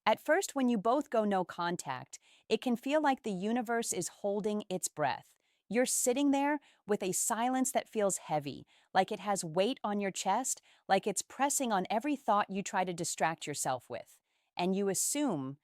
At first, when you both go no contact, it can feel like the universe is holding its breath. You're sitting there with a silence that feels heavy, like it has weight on your chest, like it's pressing on every thought you try to distract yourself with. And you assume,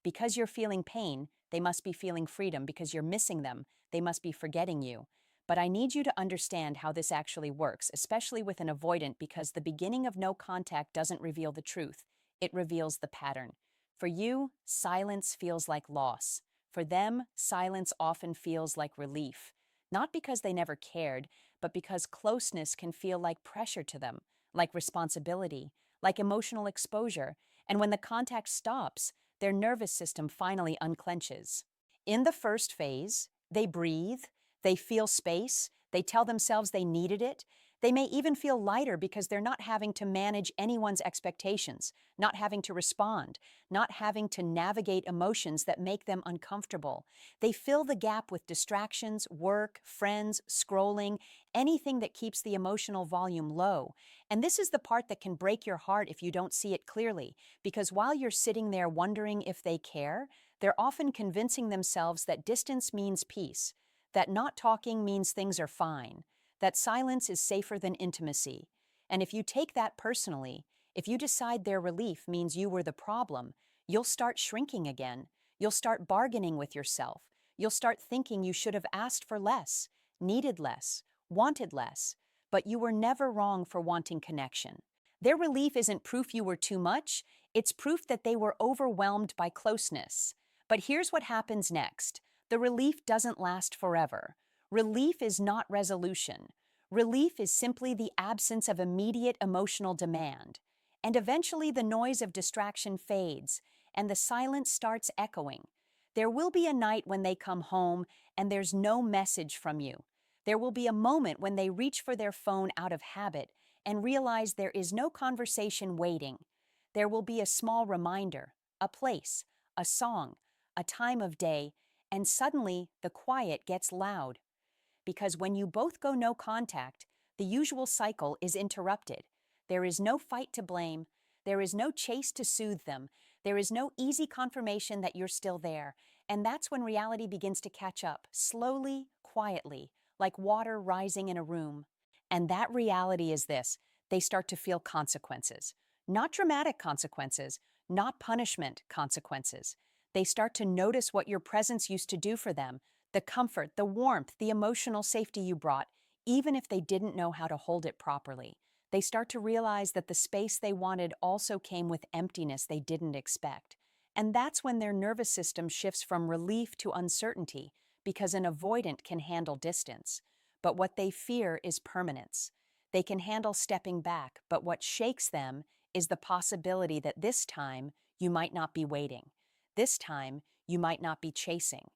because you're feeling pain, they must be feeling freedom. Because you're missing them, they must be forgetting you. But I need you to understand how this actually works, especially with an avoidant, because the beginning of no contact doesn't reveal the truth. It reveals the pattern. For you, silence feels like loss. For them, silence often feels like relief. Not because they never cared, but because closeness can feel like pressure to them, like responsibility, like emotional exposure. And when the contact stops, their nervous system finally unclenches. In the first phase, they breathe, they feel space, they tell themselves they needed it. They may even feel lighter because they're not having to manage anyone's expectations, not having to respond, not having to navigate emotions that make them uncomfortable. They fill the gap with distractions, work, friends, scrolling, anything that keeps the emotional volume low. And this is the part that can break your heart if you don't see it clearly, because while you're sitting there wondering if they care, they're often convincing themselves that distance means peace, that not talking means things are fine, that silence is safer than intimacy. And if you take that personally, if you decide their relief means you were the problem, you'll start shrinking again. You'll start bargaining with yourself. You'll start thinking you should have asked for less, needed less, wanted less. But you were never wrong for wanting connection. Their relief isn't proof you were too much, it's proof that they were overwhelmed by closeness. But here's what happens next. The relief doesn't last forever. Relief is not resolution. Relief is simply the absence of immediate emotional demand. And eventually the noise of distraction fades, and the silence starts echoing. There will be a night when they come home and there's no message from you. There will be a moment when they reach for their phone out of habit and realize there is no conversation waiting. There will be a small reminder, a place, a song, a time of day, and suddenly the quiet gets loud. Because when you both go no contact, the usual cycle is interrupted. There is no fight to blame. There is no chase to soothe them. There is no easy confirmation that you're still there. And that's when reality begins to catch up, slowly, quietly, like water rising in a room. And that reality is this: they start to feel consequences. Not dramatic consequences, not punishment consequences. They start to notice what your presence used to do for them, the comfort, the warmth, the emotional safety you brought, even if they didn't know how to hold it properly. They start to realize that the space they wanted also came with emptiness they didn't expect. And that's when their nervous system shifts from relief to uncertainty, because an avoidant can handle distance. But what they fear is permanence. They can handle stepping back, but what shakes them is the possibility that this time you might not be waiting. This time you might not be chasing.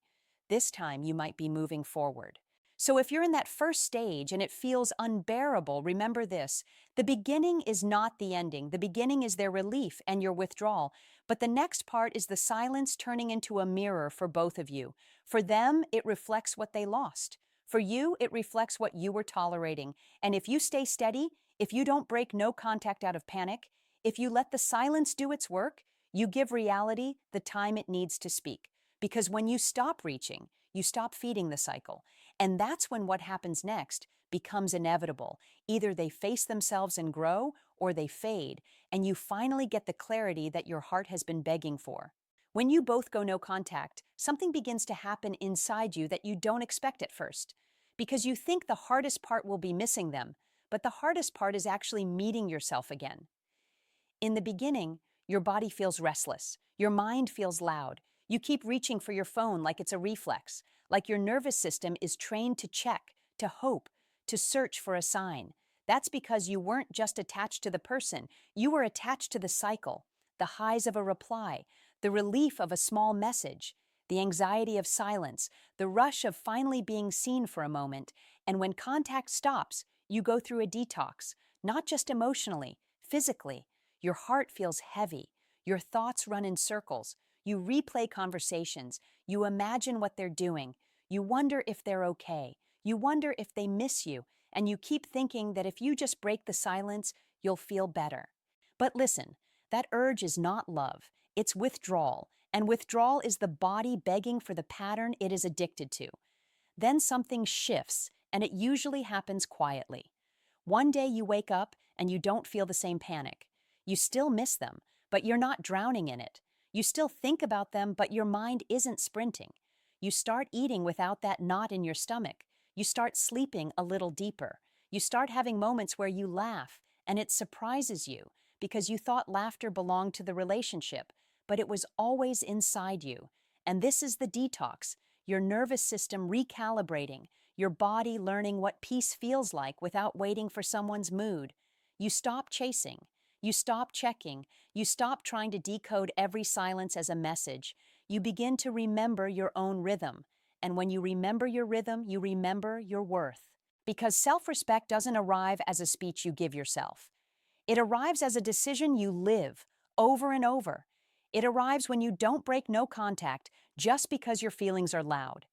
This time you might be moving forward. So if you're in that first stage and it feels unbearable, remember this: the beginning is not the ending. The beginning is their relief and your withdrawal. But the next part is the silence turning into a mirror for both of you. For them, it reflects what they lost. For you, it reflects what you were tolerating. And if you stay steady, if you don't break no contact out of panic, if you let the silence do its work, you give reality the time it needs to speak. Because when you stop reaching, you stop feeding the cycle. And that's when what happens next becomes inevitable. Either they face themselves and grow, or they fade, and you finally get the clarity that your heart has been begging for. When you both go no contact, something begins to happen inside you that you don't expect at first. Because you think the hardest part will be missing them, but the hardest part is actually meeting yourself again. In the beginning, your body feels restless, your mind feels loud. You keep reaching for your phone like it's a reflex, like your nervous system is trained to check, to hope, to search for a sign. That's because you weren't just attached to the person, you were attached to the cycle, the highs of a reply, the relief of a small message, the anxiety of silence, the rush of finally being seen for a moment. And when contact stops, you go through a detox, not just emotionally, physically. Your heart feels heavy, your thoughts run in circles, you replay conversations, you imagine what they're doing, you wonder if they're okay, you wonder if they miss you, and you keep thinking that if you just break the silence, you'll feel better. But listen, that urge is not love. It's withdrawal, and withdrawal is the body begging for the pattern it is addicted to. Then something shifts, and it usually happens quietly. One day you wake up and you don't feel the same panic. You still miss them, but you're not drowning in it. You still think about them, but your mind isn't sprinting. You start eating without that knot in your stomach. You start sleeping a little deeper. You start having moments where you laugh, and it surprises you because you thought laughter belonged to the relationship, but it was always inside you. And this is the detox, your nervous system recalibrating, your body learning what peace feels like without waiting for someone's mood. You stop chasing. You stop checking. You stop trying to decode every silence as a message. You begin to remember your own rhythm. And when you remember your rhythm, you remember your worth. Because self-respect doesn't arrive as a speech you give yourself. It arrives as a decision you live over and over. It arrives when you don't break no contact just because your feelings are loud.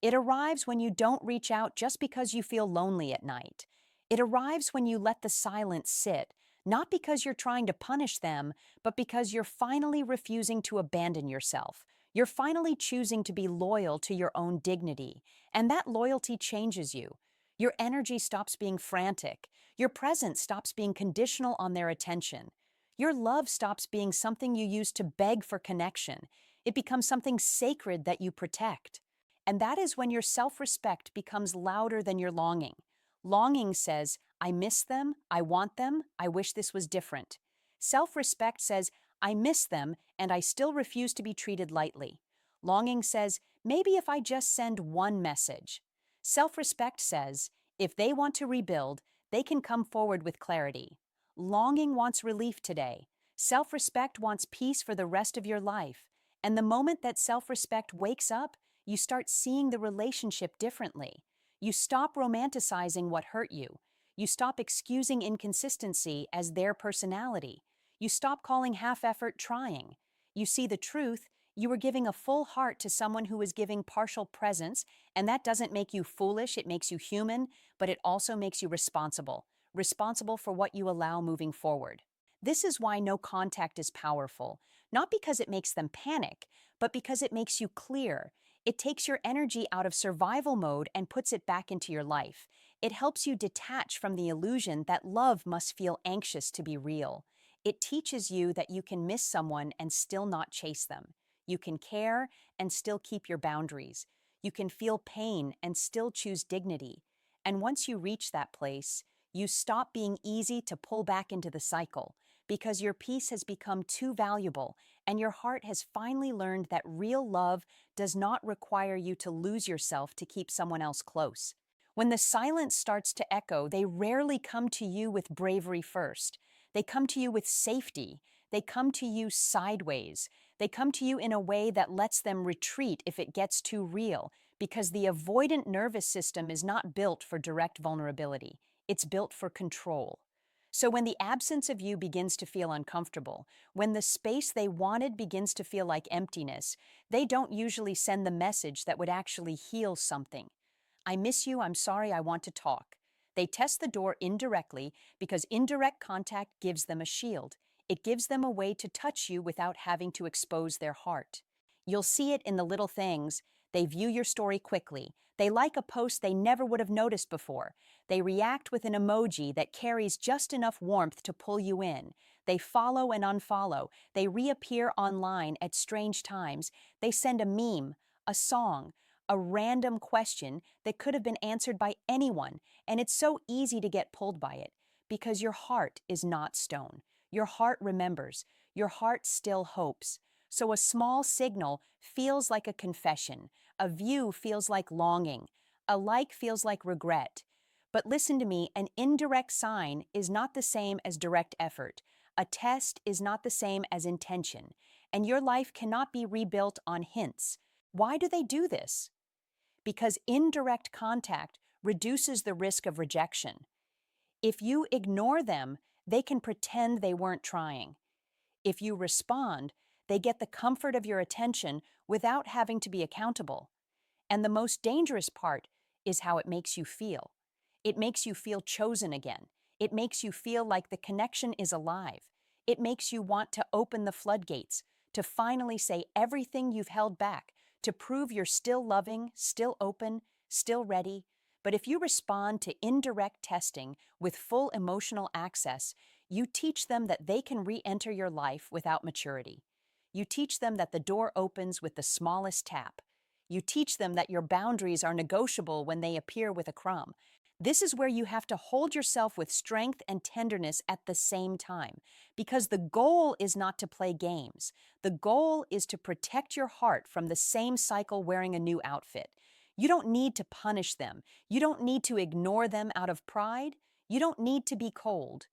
It arrives when you don't reach out just because you feel lonely at night. It arrives when you let the silence sit, not because you're trying to punish them, but because you're finally refusing to abandon yourself. You're finally choosing to be loyal to your own dignity, and that loyalty changes you. Your energy stops being frantic. Your presence stops being conditional on their attention. Your love stops being something you use to beg for connection. It becomes something sacred that you protect. And that is when your self-respect becomes louder than your longing. Longing says, I miss them, I want them, I wish this was different. Self-respect says, I miss them, and I still refuse to be treated lightly. Longing says, maybe if I just send one message. Self-respect says, if they want to rebuild, they can come forward with clarity. Longing wants relief today. Self-respect wants peace for the rest of your life. And the moment that self-respect wakes up, you start seeing the relationship differently. You stop romanticizing what hurt you. You stop excusing inconsistency as their personality. You stop calling half-effort trying. You see the truth. You were giving a full heart to someone who was giving partial presence, and that doesn't make you foolish, it makes you human, but it also makes you responsible. Responsible for what you allow moving forward. This is why no contact is powerful, not because it makes them panic, but because it makes you clear. It takes your energy out of survival mode and puts it back into your life. It helps you detach from the illusion that love must feel anxious to be real. It teaches you that you can miss someone and still not chase them. You can care and still keep your boundaries. You can feel pain and still choose dignity. And once you reach that place, you stop being easy to pull back into the cycle because your peace has become too valuable and your heart has finally learned that real love does not require you to lose yourself to keep someone else close. When the silence starts to echo, they rarely come to you with bravery first. They come to you with safety. They come to you sideways. They come to you in a way that lets them retreat if it gets too real, because the avoidant nervous system is not built for direct vulnerability. It's built for control. So when the absence of you begins to feel uncomfortable, when the space they wanted begins to feel like emptiness, they don't usually send the message that would actually heal something. I miss you, I'm sorry, I want to talk. They test the door indirectly because indirect contact gives them a shield. It gives them a way to touch you without having to expose their heart. You'll see it in the little things. They view your story quickly. They like a post they never would have noticed before. They react with an emoji that carries just enough warmth to pull you in. They follow and unfollow. They reappear online at strange times. They send a meme, a song, a random question that could have been answered by anyone, and it's so easy to get pulled by it because your heart is not stone. Your heart remembers. Your heart still hopes. So a small signal feels like a confession. A view feels like longing. A like feels like regret. But listen to me, an indirect sign is not the same as direct effort. A test is not the same as intention. And your life cannot be rebuilt on hints. Why do they do this? Because indirect contact reduces the risk of rejection. If you ignore them, they can pretend they weren't trying. If you respond, they get the comfort of your attention without having to be accountable. And the most dangerous part is how it makes you feel. It makes you feel chosen again. It makes you feel like the connection is alive. It makes you want to open the floodgates, to finally say everything you've held back, to prove you're still loving, still open, still ready. But if you respond to indirect testing with full emotional access, you teach them that they can re-enter your life without maturity. You teach them that the door opens with the smallest tap. You teach them that your boundaries are negotiable when they appear with a crumb. This is where you have to hold yourself with strength and tenderness at the same time, because the goal is not to play games. The goal is to protect your heart from the same cycle wearing a new outfit. You don't need to punish them. You don't need to ignore them out of pride. You don't need to be cold.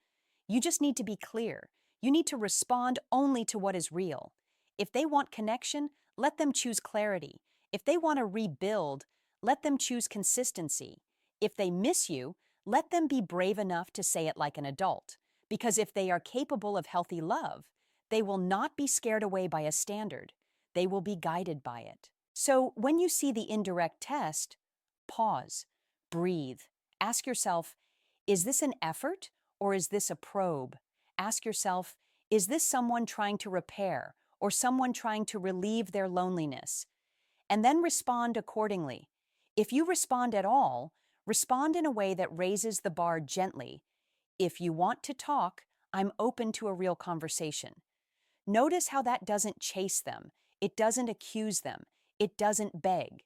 You just need to be clear. You need to respond only to what is real. If they want connection, let them choose clarity. If they want to rebuild, let them choose consistency. If they miss you, let them be brave enough to say it like an adult. Because if they are capable of healthy love, they will not be scared away by a standard. They will be guided by it. So when you see the indirect test, pause, breathe, ask yourself, is this an effort or is this a probe? Ask yourself, is this someone trying to repair or someone trying to relieve their loneliness? And then respond accordingly. If you respond at all, respond in a way that raises the bar gently. If you want to talk, I'm open to a real conversation. Notice how that doesn't chase them. It doesn't accuse them. It doesn't beg.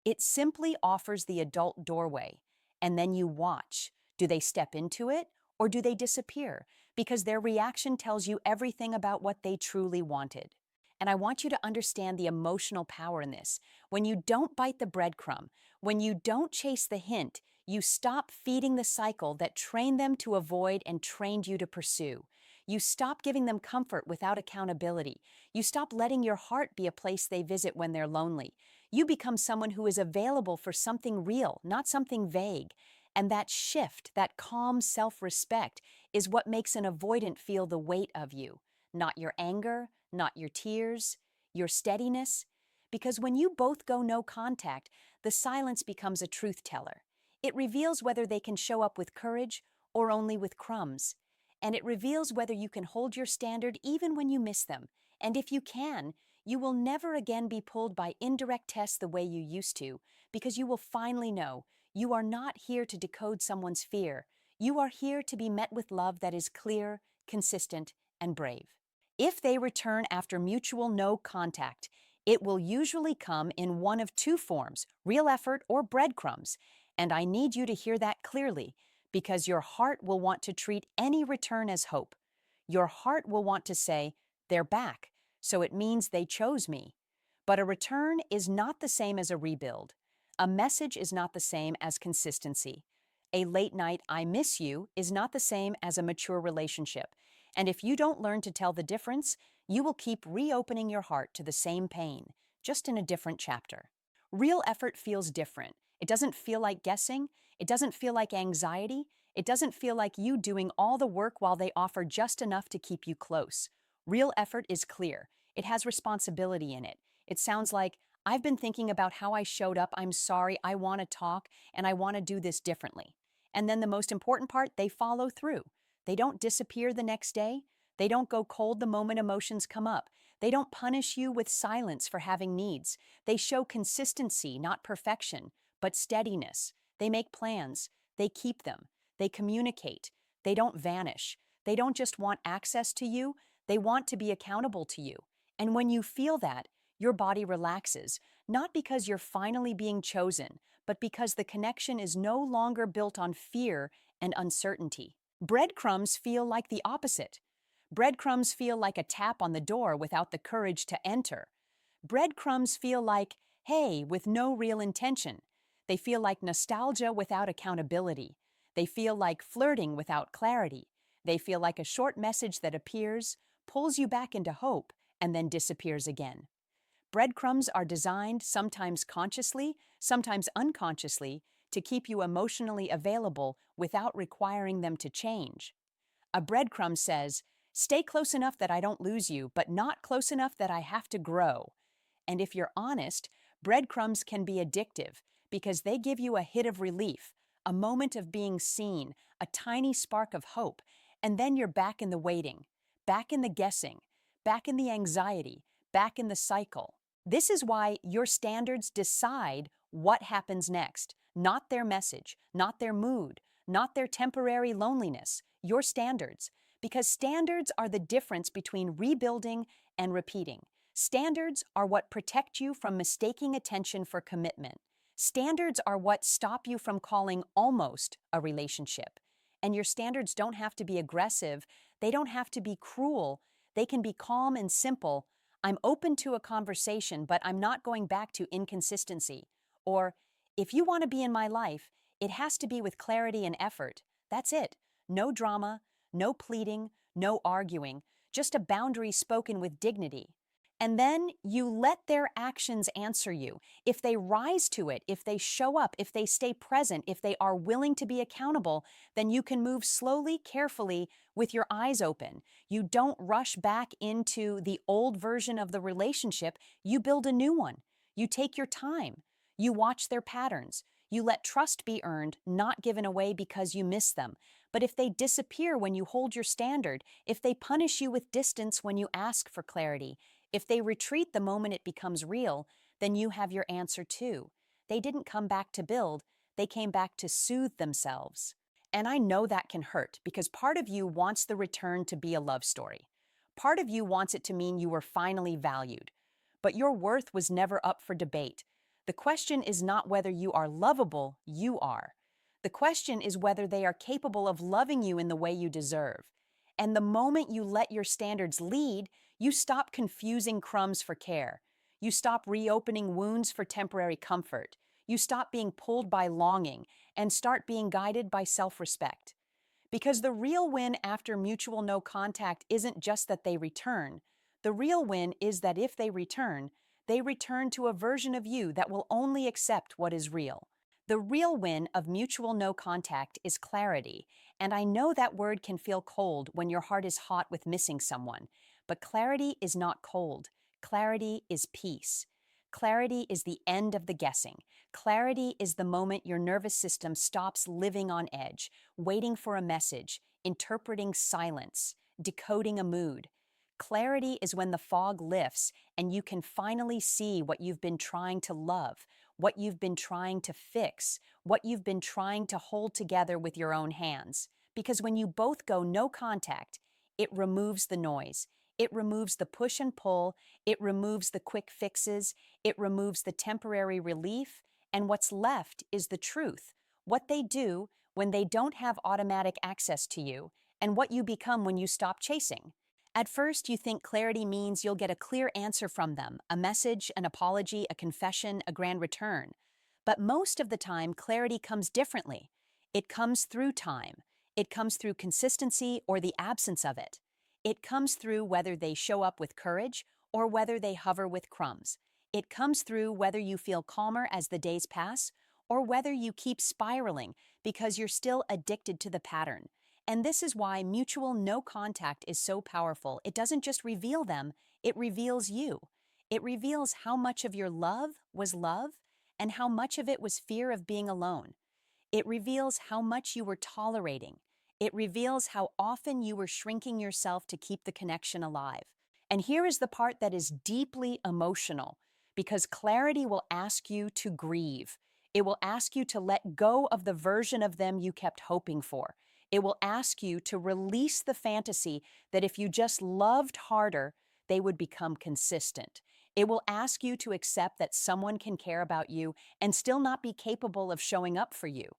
It simply offers the adult doorway. And then you watch. Do they step into it or do they disappear? Because their reaction tells you everything about what they truly wanted. And I want you to understand the emotional power in this. When you don't bite the breadcrumb, when you don't chase the hint, you stop feeding the cycle that trained them to avoid and trained you to pursue. You stop giving them comfort without accountability. You stop letting your heart be a place they visit when they're lonely. You become someone who is available for something real, not something vague. And that shift, that calm self-respect, is what makes an avoidant feel the weight of you. Not your anger, not your tears, your steadiness. Because when you both go no contact, the silence becomes a truth teller. It reveals whether they can show up with courage or only with crumbs. And it reveals whether you can hold your standard even when you miss them. And if you can, you will never again be pulled by indirect tests the way you used to, because you will finally know you are not here to decode someone's fear. You are here to be met with love that is clear, consistent, and brave. If they return after mutual no contact, it will usually come in one of two forms, real effort or breadcrumbs. And I need you to hear that clearly, because your heart will want to treat any return as hope. Your heart will want to say, they're back, so it means they chose me. But a return is not the same as a rebuild. A message is not the same as consistency. A late night "I miss you" is not the same as a mature relationship. And if you don't learn to tell the difference, you will keep reopening your heart to the same pain, just in a different chapter. Real effort feels different. It doesn't feel like guessing. It doesn't feel like anxiety. It doesn't feel like you doing all the work while they offer just enough to keep you close. Real effort is clear. It has responsibility in it. It sounds like, I've been thinking about how I showed up. I'm sorry. I want to talk, and I want to do this differently. And then the most important part, they follow through. They don't disappear the next day. They don't go cold the moment emotions come up. They don't punish you with silence for having needs. They show consistency, not perfection, but steadiness. They make plans. They keep them. They communicate. They don't vanish. They don't just want access to you. They want to be accountable to you. And when you feel that, your body relaxes, not because you're finally being chosen, but because the connection is no longer built on fear and uncertainty. Breadcrumbs feel like the opposite. Breadcrumbs feel like a tap on the door without the courage to enter. Breadcrumbs feel like, hey, with no real intention. They feel like nostalgia without accountability. They feel like flirting without clarity. They feel like a short message that appears, pulls you back into hope, and then disappears again. Breadcrumbs are designed, sometimes consciously, sometimes unconsciously, to keep you emotionally available without requiring them to change. A breadcrumb says, stay close enough that I don't lose you, but not close enough that I have to grow. And if you're honest, breadcrumbs can be addictive because they give you a hit of relief, a moment of being seen, a tiny spark of hope, and then you're back in the waiting, back in the guessing, back in the anxiety, back in the cycle. This is why your standards decide what happens next, not their message, not their mood, not their temporary loneliness, your standards. Because standards are the difference between rebuilding and repeating. Standards are what protect you from mistaking attention for commitment. Standards are what stop you from calling almost a relationship. And your standards don't have to be aggressive, they don't have to be cruel, they can be calm and simple. I'm open to a conversation, but I'm not going back to inconsistency. Or, if you want to be in my life, it has to be with clarity and effort. That's it. No drama, no pleading, no arguing, just a boundary spoken with dignity. And then you let their actions answer you. If they rise to it, if they show up, if they stay present, if they are willing to be accountable, then you can move slowly, carefully, with your eyes open. You don't rush back into the old version of the relationship, you build a new one. You take your time. You watch their patterns. You let trust be earned, not given away because you miss them. But if they disappear when you hold your standard, if they punish you with distance when you ask for clarity, if they retreat the moment it becomes real, then you have your answer too. They didn't come back to build, they came back to soothe themselves. And I know that can hurt because part of you wants the return to be a love story. Part of you wants it to mean you were finally valued. But your worth was never up for debate. The question is not whether you are lovable, you are. The question is whether they are capable of loving you in the way you deserve. And the moment you let your standards lead, you stop confusing crumbs for care. You stop reopening wounds for temporary comfort. You stop being pulled by longing and start being guided by self-respect. Because the real win after mutual no contact isn't just that they return. The real win is that if they return to a version of you that will only accept what is real. The real win of mutual no contact is clarity, and I know that word can feel cold when your heart is hot with missing someone, but clarity is not cold. Clarity is peace. Clarity is the end of the guessing. Clarity is the moment your nervous system stops living on edge, waiting for a message, interpreting silence, decoding a mood. Clarity is when the fog lifts and you can finally see what you've been trying to love, what you've been trying to fix, what you've been trying to hold together with your own hands. Because when you both go no contact, it removes the noise. It removes the push and pull. It removes the quick fixes. It removes the temporary relief. And what's left is the truth. What they do when they don't have automatic access to you, and what you become when you stop chasing. At first, you think clarity means you'll get a clear answer from them, a message, an apology, a confession, a grand return. But most of the time, clarity comes differently. It comes through time. It comes through consistency or the absence of it. It comes through whether they show up with courage or whether they hover with crumbs. It comes through whether you feel calmer as the days pass or whether you keep spiraling because you're still addicted to the pattern. And this is why mutual no contact is so powerful. It doesn't just reveal them, it reveals you. It reveals how much of your love was love and how much of it was fear of being alone. It reveals how much you were tolerating. It reveals how often you were shrinking yourself to keep the connection alive. And here is the part that is deeply emotional, because clarity will ask you to grieve. It will ask you to let go of the version of them you kept hoping for. It will ask you to release the fantasy that if you just loved harder, they would become consistent. It will ask you to accept that someone can care about you and still not be capable of showing up for you.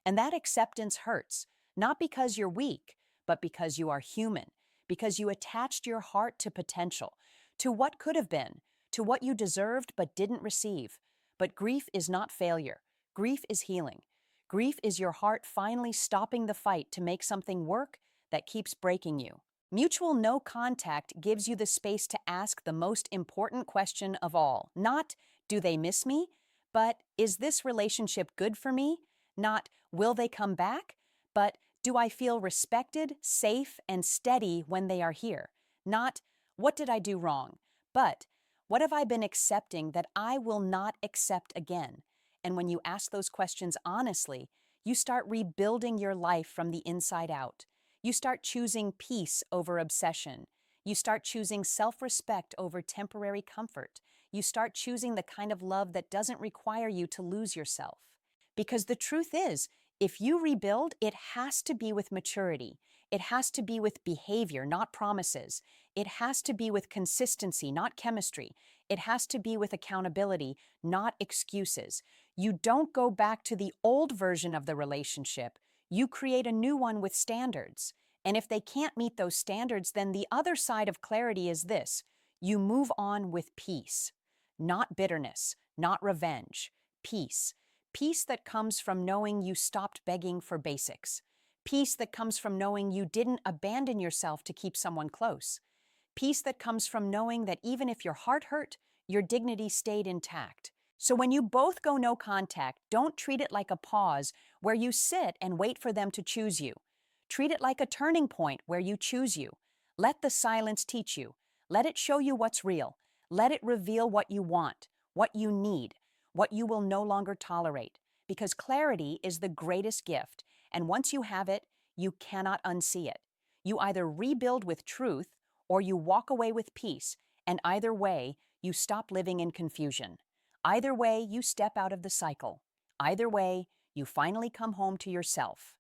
And that acceptance hurts, not because you're weak, but because you are human, because you attached your heart to potential, to what could have been, to what you deserved but didn't receive. But grief is not failure. Grief is healing. Grief is your heart finally stopping the fight to make something work that keeps breaking you. Mutual no contact gives you the space to ask the most important question of all. Not, do they miss me? But, is this relationship good for me? Not, will they come back? But, do I feel respected, safe, and steady when they are here? Not, what did I do wrong? But, what have I been accepting that I will not accept again? And when you ask those questions honestly, you start rebuilding your life from the inside out. You start choosing peace over obsession. You start choosing self-respect over temporary comfort. You start choosing the kind of love that doesn't require you to lose yourself. Because the truth is, if you rebuild, it has to be with maturity. It has to be with behavior, not promises. It has to be with consistency, not chemistry. It has to be with accountability, not excuses. You don't go back to the old version of the relationship. You create a new one with standards. And if they can't meet those standards, then the other side of clarity is this: you move on with peace, not bitterness, not revenge. Peace. Peace that comes from knowing you stopped begging for basics. Peace that comes from knowing you didn't abandon yourself to keep someone close. Peace that comes from knowing that even if your heart hurt, your dignity stayed intact. So when you both go no contact, don't treat it like a pause where you sit and wait for them to choose you. Treat it like a turning point where you choose you. Let the silence teach you. Let it show you what's real. Let it reveal what you want, what you need, what you will no longer tolerate. Because clarity is the greatest gift, and once you have it, you cannot unsee it. You either rebuild with truth or you walk away with peace, and either way, you stop living in confusion. Either way, you step out of the cycle. Either way, you finally come home to yourself.